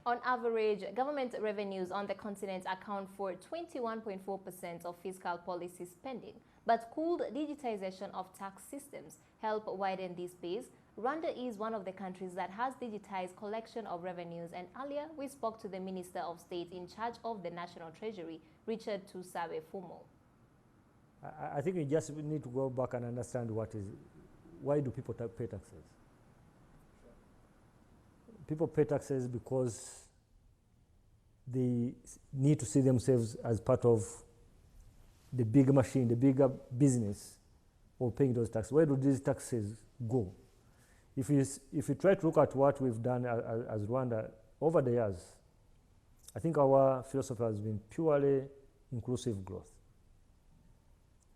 On average, government revenues on the continent account for 21.4% of fiscal policy spending. But could digitization of tax systems help widen this base? Rwanda is one of the countries that has digitized collection of revenues, and earlier we spoke to the Minister of State in charge of the National Treasury, Richard Tusabe, for more. I think we just need to go back and understand why do people pay taxes? People pay taxes because they need to see themselves as part of the bigger machine, the bigger business of paying those taxes. Where do these taxes go? If you try to look at what we've done as Rwanda over the years, I think our philosophy has been purely inclusive growth.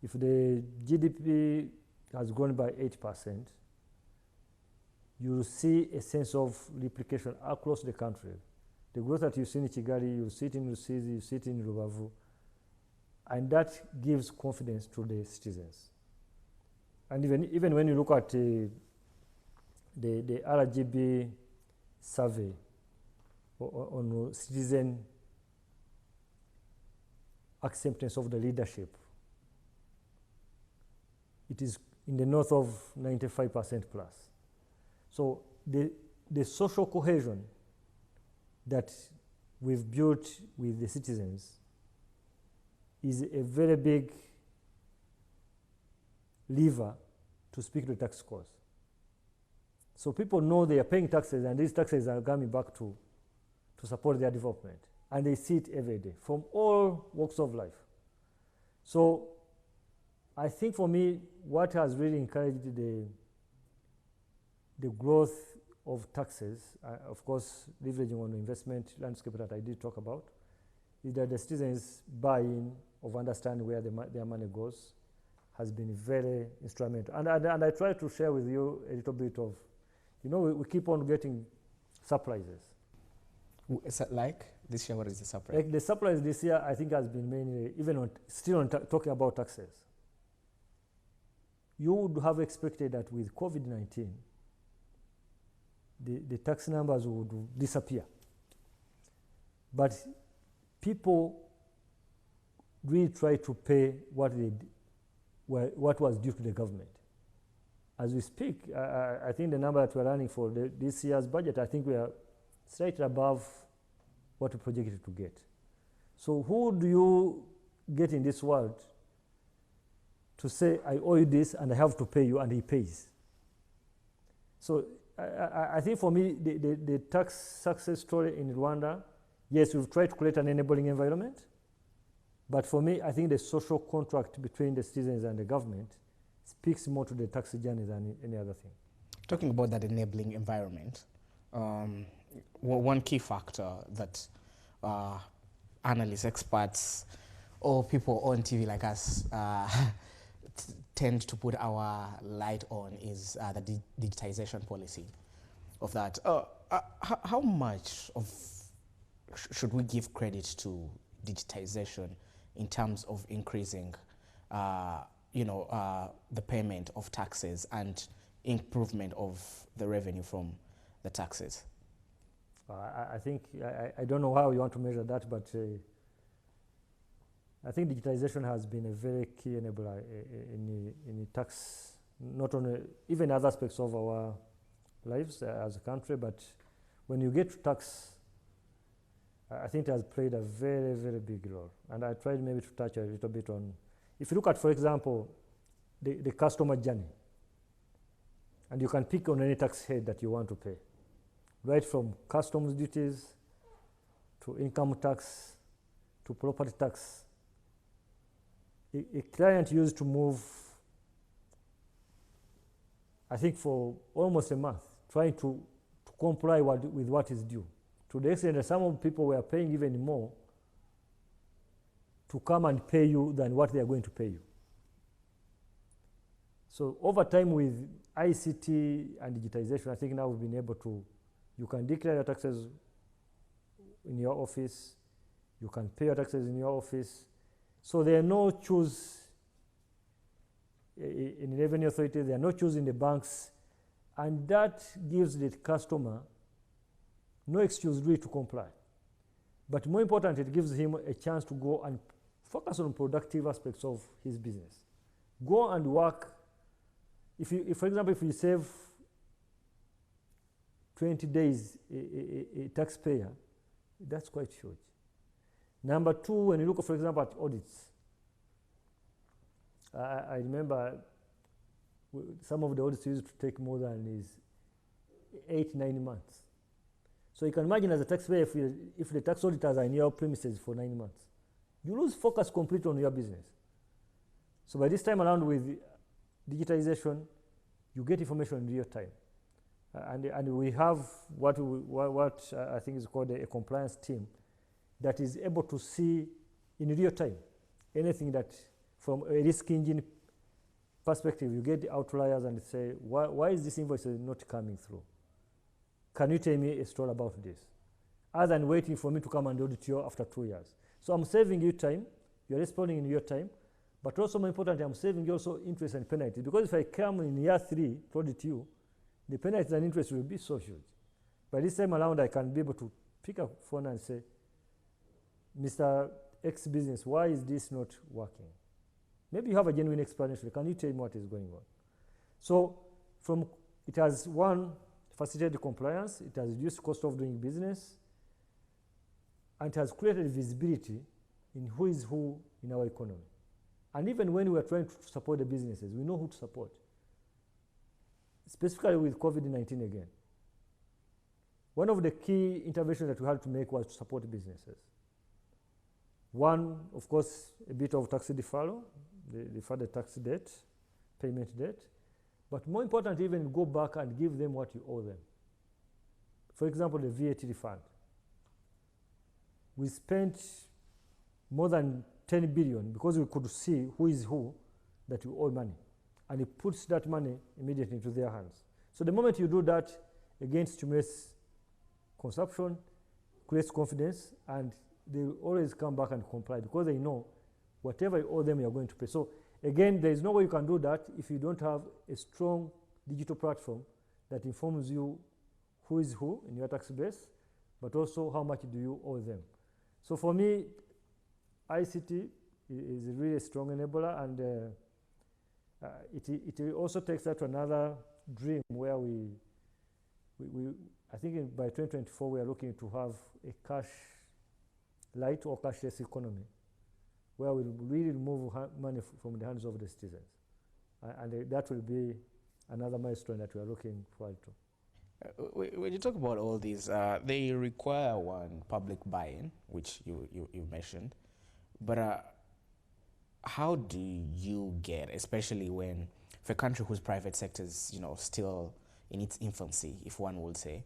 If the GDP has grown by 8%, you will see a sense of replication across the country. The growth that you see in Kigali, you see it in Rusizi, you see it in Rubavu, and that gives confidence to the citizens. And even when you look at the RGB survey on citizen acceptance of the leadership, it is in the north of 95% plus. So the social cohesion that we've built with the citizens is a very big lever to speak to the tax cause. So people know they are paying taxes, and these taxes are coming back to support their development. And they see it every day from all walks of life. So I think for me, what has really encouraged the growth of taxes, of course, leveraging on the investment landscape that I did talk about, is that the citizens' buy-in of understanding where their money goes has been very instrumental. And I try to share with you a little bit of, we keep on getting surprises. Is that like this year? What is the surprise? Like the surprise this year, I think, has been mainly still talking about taxes. You would have expected that with COVID-19, the tax numbers would disappear. But people really try to pay what was due to the government. As we speak, I think the number that we're running for this year's budget, I think we are slightly above what we projected to get. So who do you get in this world to say, I owe you this and I have to pay you, and he pays? So I think for me, the tax success story in Rwanda, yes, we've tried to create an enabling environment, but for me, I think the social contract between the citizens and the government speaks more to the tax journey than any other thing. Talking about that enabling environment, one key factor that analysts, experts, or people on TV like us tend to put our light on is the digitization policy of that. How much should we give credit to digitization in terms of increasing the payment of taxes and improvement of the revenue from the taxes? I think, I don't know how you want to measure that, but I think digitization has been a very key enabler in the tax, not only, even other aspects of our lives as a country, but when you get to tax, I think it has played a very, very big role. And I tried maybe to touch a little bit on, if you look at, for example, the customer journey, and you can pick on any tax head that you want to pay, right from customs duties to income tax to property tax. A client used to move, I think, for almost a month, trying to comply with what is due. To the extent that some of people were paying even more to come and pay you than what they are going to pay you. So over time with ICT and digitization, I think now we've been able to, you can declare your taxes in your office, you can pay your taxes in your office. So there are no queues in the revenue authority, there are no queues in the banks, and that gives the customer no excuse really to comply. But more important, it gives him a chance to go and focus on productive aspects of his business. Go and work. If, for example, if you save 20 days a taxpayer, that's quite huge. Number two, when you look, for example, at audits, I remember some of the audits used to take more than 8-9 months. So you can imagine as a taxpayer, if the tax auditors are in your premises for 9 months, you lose focus completely on your business. So by this time around with digitization, you get information in real time. And we have what I think is called a compliance team that is able to see in real time anything that, from a risk engine perspective, you get the outliers and say, why is this invoice not coming through? Can you tell me a story about this? Other than waiting for me to come and audit you after 2 years. So I'm saving you time, you're responding in your time, but also more importantly, I'm saving you also interest and penalty. Because if I come in year 3 to audit you, the penalties and interest will be so huge. By this time around, I can be able to pick up the phone and say, Mr. X business, why is this not working? Maybe you have a genuine explanation. Can you tell me what is going on? So it has, one, facilitated compliance, it has reduced cost of doing business, and it has created visibility in who is who in our economy. And even when we are trying to support the businesses, we know who to support. Specifically with COVID-19 again. One of the key interventions that we had to make was to support businesses. One, of course, a bit of tax deferral, defer the tax debt, payment debt. But more important, even go back and give them what you owe them. For example, the VAT refund. We spent more than 10 billion because we could see who is who that we owe money. And it puts that money immediately into their hands. So the moment you do that, again, stimulates consumption, creates confidence, and they will always come back and comply because they know whatever you owe them, you are going to pay. So again, there is no way you can do that if you don't have a strong digital platform that informs you who is who in your tax base, but also how much do you owe them. So for me, ICT is really a strong enabler, and it also takes that to another dream where I think by 2024 we are looking to have a cash light or cashless economy where we really remove money from the hands of the citizens. And that will be another milestone that we are looking forward to. When you talk about all these, they require one public buy-in, which you mentioned, but how do you get, especially when for a country whose private sector is still in its infancy, if one would say,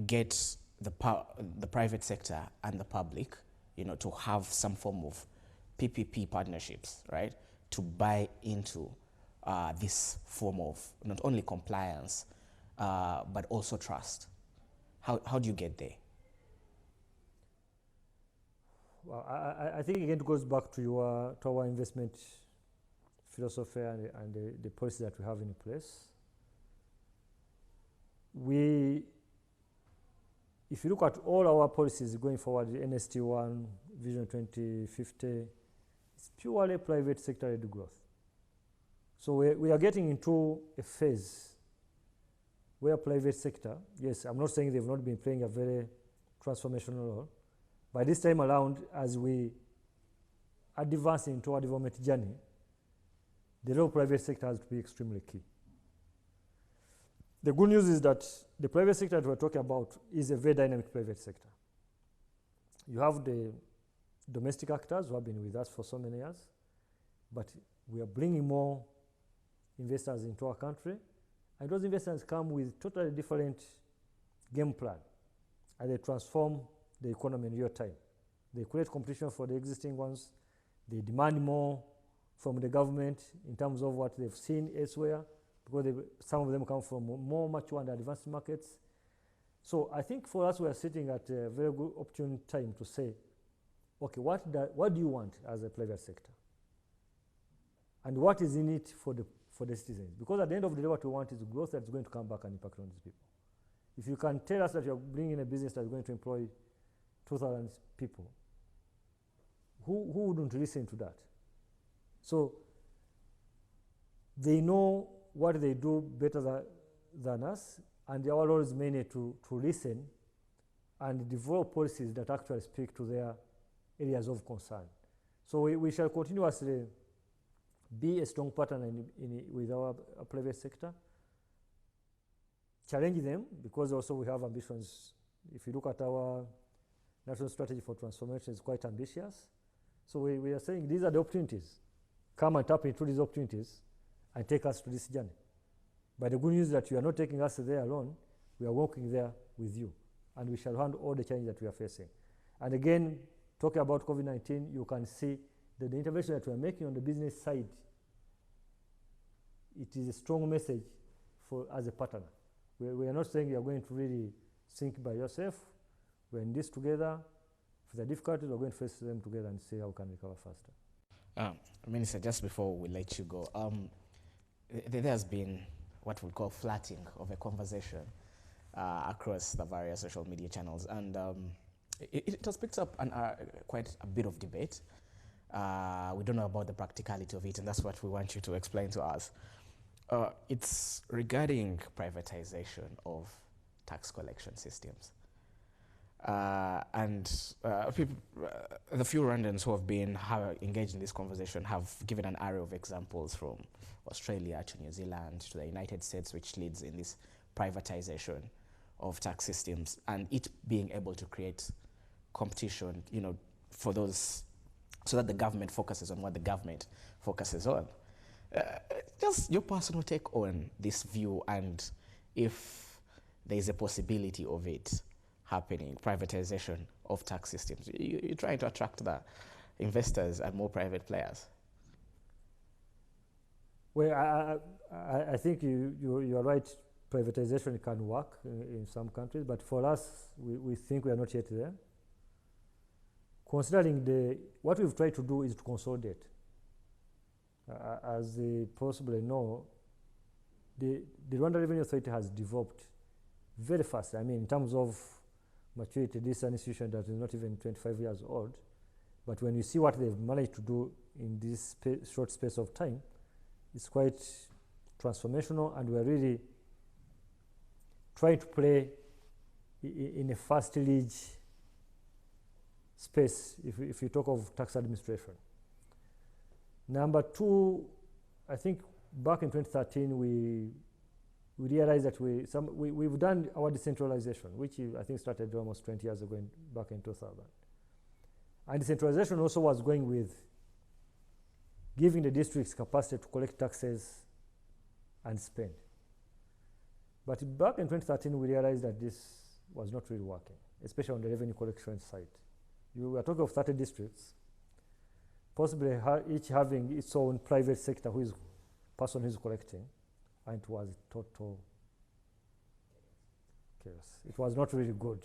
get the private sector and the public, to have some form of PPP partnerships, right, to buy into this form of not only compliance, but also trust. How do you get there? Well, I think again it goes back to our investment philosophy and the policy that we have in place. If you look at all our policies going forward, the NST1, Vision 2050, it's purely private sector-led growth. So we are getting into a phase where private sector, yes, I'm not saying they've not been playing a very transformational role, but this time around, as we are advancing into our development journey, the role of private sector has to be extremely key. The good news is that the private sector that we're talking about is a very dynamic private sector. You have the domestic actors who have been with us for so many years, but we are bringing more investors into our country, and those investors come with totally different game plan, and they transform the economy in real time. They create competition for the existing ones. They demand more from the government in terms of what they've seen elsewhere, because some of them come from more mature and advanced markets. So I think for us, we are sitting at a very good opportune time to say, okay, what do you want as a private sector? And what is in it for the citizens? Because at the end of the day, what we want is growth that's going to come back and impact on these people. If you can tell us that you're bringing a business that's going to employ 2,000 people, who wouldn't listen to that? So they know what they do better than us, and our role is mainly to listen and develop policies that actually speak to their areas of concern. So we shall continuously be a strong partner with our private sector, challenge them, because also we have ambitions. If you look at our national strategy for transformation, it's quite ambitious. So we are saying these are the opportunities. Come and tap into these opportunities and take us to this journey. But the good news is that you are not taking us there alone. We are walking there with you, and we shall handle all the challenges that we are facing. And again, talking about COVID-19, you can see that the intervention that we are making on the business side, it is a strong message as a partner. We are not saying you are going to really think by yourself. We're in this together. If there are difficulties, we're going to face them together and see how we can recover faster. Minister, just before we let you go, there has been what we call flattening of a conversation across the various social media channels, and it has picked up quite a bit of debate. We don't know about the practicality of it, and that's what we want you to explain to us. It's regarding privatization of tax collection systems. People, the few Rwandans who have been engaged in this conversation have given an array of examples from Australia to New Zealand to the United States, which leads in this privatization of tax systems, and it being able to create competition, for those, so that the government focuses on what the government focuses on. Just your personal take on this view, and if there is a possibility of it happening, privatization of tax systems. You're trying to attract the investors and more private players. Well, I think you are right. Privatization can work in some countries, but for us, we think we are not yet there. Considering what we've tried to do is to consolidate. As you possibly know, the Rwanda Revenue Authority has developed very fast. I mean, in terms of maturity, this is an institution that is not even 25 years old. But when you see what they've managed to do in this short space of time, it's quite transformational, and we're really trying to play in a fast lead space if you talk of tax administration. Number two, I think back in 2013, we realized that we've done our decentralization, which I think started almost 20 years ago, back in 2000. And decentralization also was going with giving the districts capacity to collect taxes and spend. But back in 2013, we realized that this was not really working, especially on the revenue collection side. You were talking of 30 districts, possibly each having its own private sector person who is collecting, and it was total chaos. It was not really good.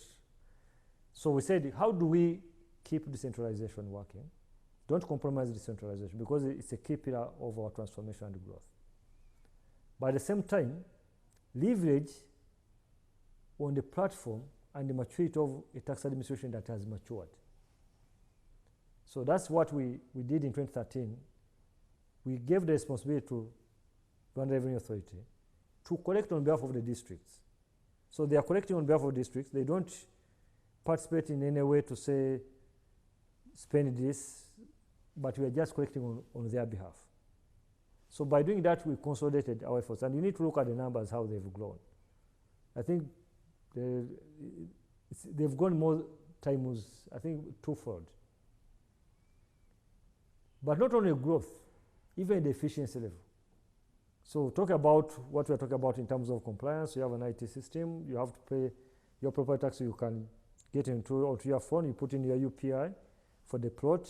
So we said, how do we keep decentralization working? Don't compromise decentralization, because it's a key pillar of our transformation and growth. But at the same time, leverage on the platform and the maturity of a tax administration that has matured. So that's what we did in 2013. We gave the responsibility to Rwanda Revenue Authority to collect on behalf of the districts. So they are collecting on behalf of districts. They don't participate in any way to say, spend this, but we are just collecting on their behalf. So by doing that, we consolidated our efforts. And you need to look at the numbers, how they've grown. I think they've gone more times, I think, twofold. But not only growth, even the efficiency level. So talk about what we're talking about in terms of compliance. You have an IT system. You have to pay your property tax, so you can get onto your phone. You put in your UPI for the plot.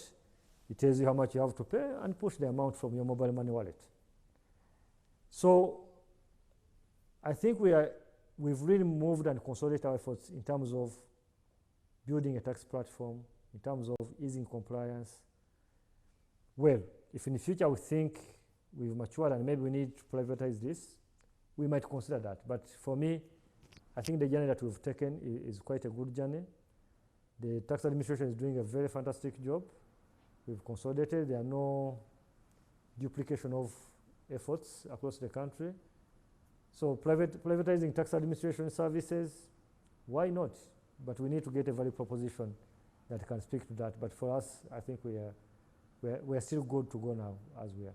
It tells you how much you have to pay and push the amount from your mobile money wallet. So I think we've really moved and consolidated our efforts in terms of building a tax platform, in terms of easing compliance. Well, if in the future we think we've matured and maybe we need to privatize this, we might consider that. But for me, I think the journey that we've taken is quite a good journey. The tax administration is doing a very fantastic job. We've consolidated. There are no duplication of efforts across the country. So privatizing tax administration services, why not? But we need to get a value proposition that can speak to that. But for us, I think we are still good to go now as we are.